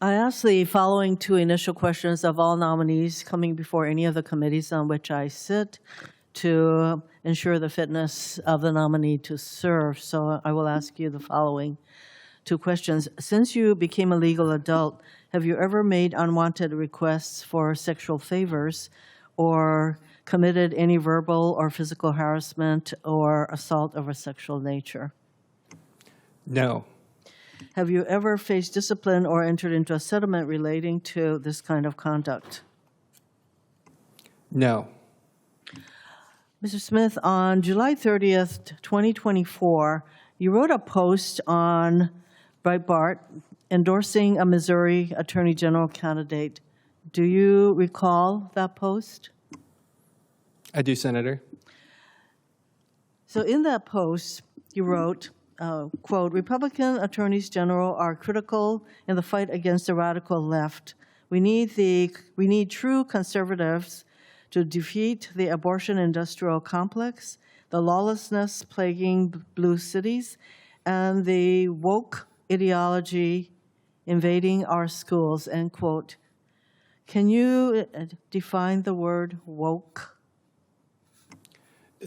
I asked the following two initial questions of all nominees coming before any of the committees on which I sit to ensure the fitness of the nominee to serve. So I will ask you the following two questions. Since you became a legal adult, have you ever made unwanted requests for sexual favors or committed any verbal or physical harassment or assault of a sexual nature? No. Have you ever faced discipline or entered into a settlement relating to this kind of conduct? No. Mr. Smith, on July 30th, 2024, you wrote a post on Breitbart endorsing a Missouri Attorney General candidate. Do you recall that post? I do, Senator. So in that post, you wrote, quote, Republican attorneys general are critical in the fight against the radical left. We need true conservatives to defeat the abortion industrial complex, the lawlessness plaguing blue cities, and the woke ideology invading our schools, end quote. Can you define the word woke?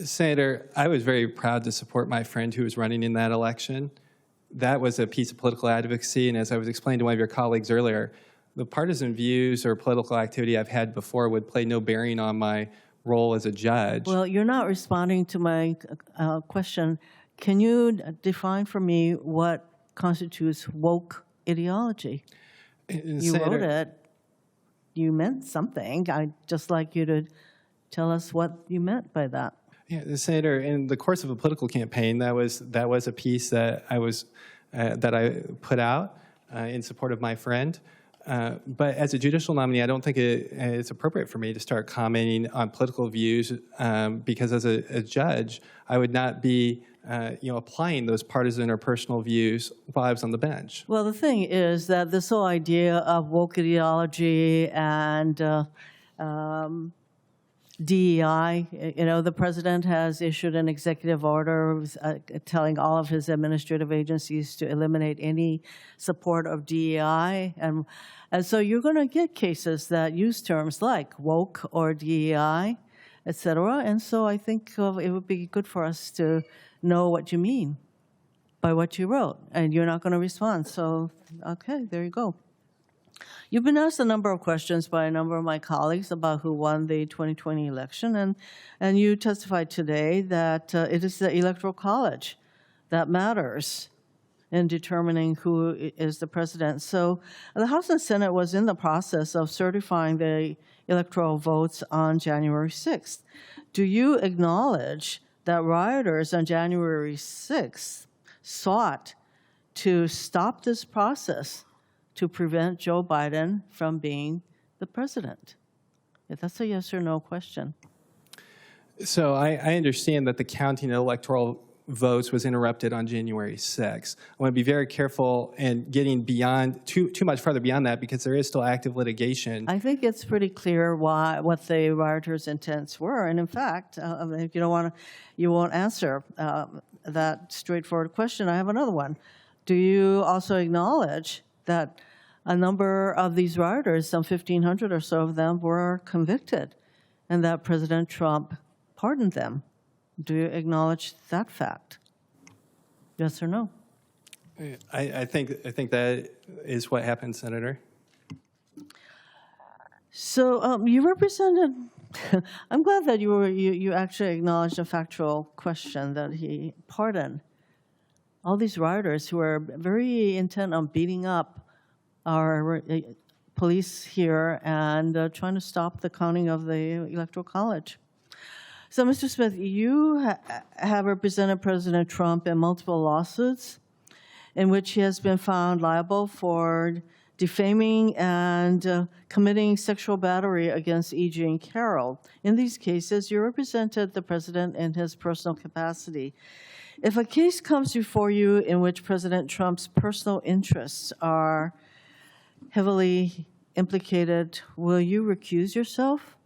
Senator, I was very proud to support my friend who was running in that election. That was a piece of political advocacy, and as I was explaining to one of your colleagues earlier, the partisan views or political activity I've had before would play no bearing on my role as a judge. Well, you're not responding to my question. Can you define for me what constitutes woke ideology? You wrote it. You meant something. I'd just like you to tell us what you meant by that. Yeah, Senator, in the course of a political campaign, that was a piece that I put out in support of my friend. But as a judicial nominee, I don't think it's appropriate for me to start commenting on political views because as a judge, I would not be applying those partisan or personal views while I was on the bench. Well, the thing is that this whole idea of woke ideology and DEI, the president has issued an executive order telling all of his administrative agencies to eliminate any support of DEI. And so you're going to get cases that use terms like woke or DEI, et cetera. And so I think it would be good for us to know what you mean by what you wrote. And you're not going to respond. So, okay, there you go. You've been asked a number of questions by a number of my colleagues about who won the 2020 election, and you testified today that it is the Electoral College that matters in determining who is the president. So the House and Senate was in the process of certifying the electoral votes on January 6th. Do you acknowledge that rioters on January 6th sought to stop this process to prevent Joe Biden from being the president? If that's a yes or no question. So I understand that the counting of electoral votes was interrupted on January 6th. I want to be very careful in getting beyond too much farther beyond that because there is still active litigation. I think it's pretty clear what the rioters' intents were, and in fact, if you don't want to, you won't answer that straightforward question. I have another one. Do you also acknowledge that a number of these rioters, some 1,500 or so of them, were convicted, and that President Trump pardoned them? Do you acknowledge that fact? Yes or no? I think that is what happened, Senator. So you represented. I'm glad that you actually acknowledged a factual question that he pardoned all these rioters who were very intent on beating up our police here and trying to stop the counting of the Electoral College. So, Mr. Smith, you have represented President Trump in multiple lawsuits in which he has been found liable for defaming and committing sexual battery against E. Jean Carroll. In these cases, you represented the president in his personal capacity. If a case comes before you in which President Trump's personal interests are heavily implicated, will you recuse yourself?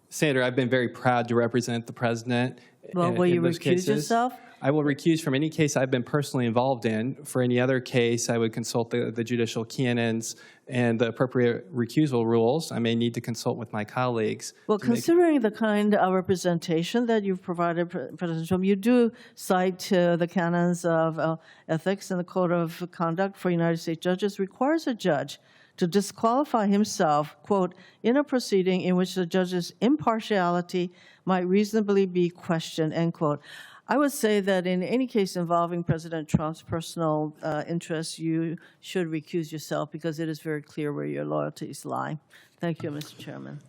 Senator, I've been very proud to represent the president. Well, will you recuse yourself? I will recuse from any case I've been personally involved in. For any other case, I would consult the judicial canons and the appropriate recusal rules. I may need to consult with my colleagues. Well, considering the kind of representation that you've provided, President Trump, you do cite the canons of ethics and the Code of Conduct for United States judges requires a judge to disqualify himself, quote, in a proceeding in which the judge's impartiality might reasonably be questioned, end quote. I would say that in any case involving President Trump's personal interests, you should recuse yourself because it is very clear where your loyalties lie. Thank you, Mr. Chairman.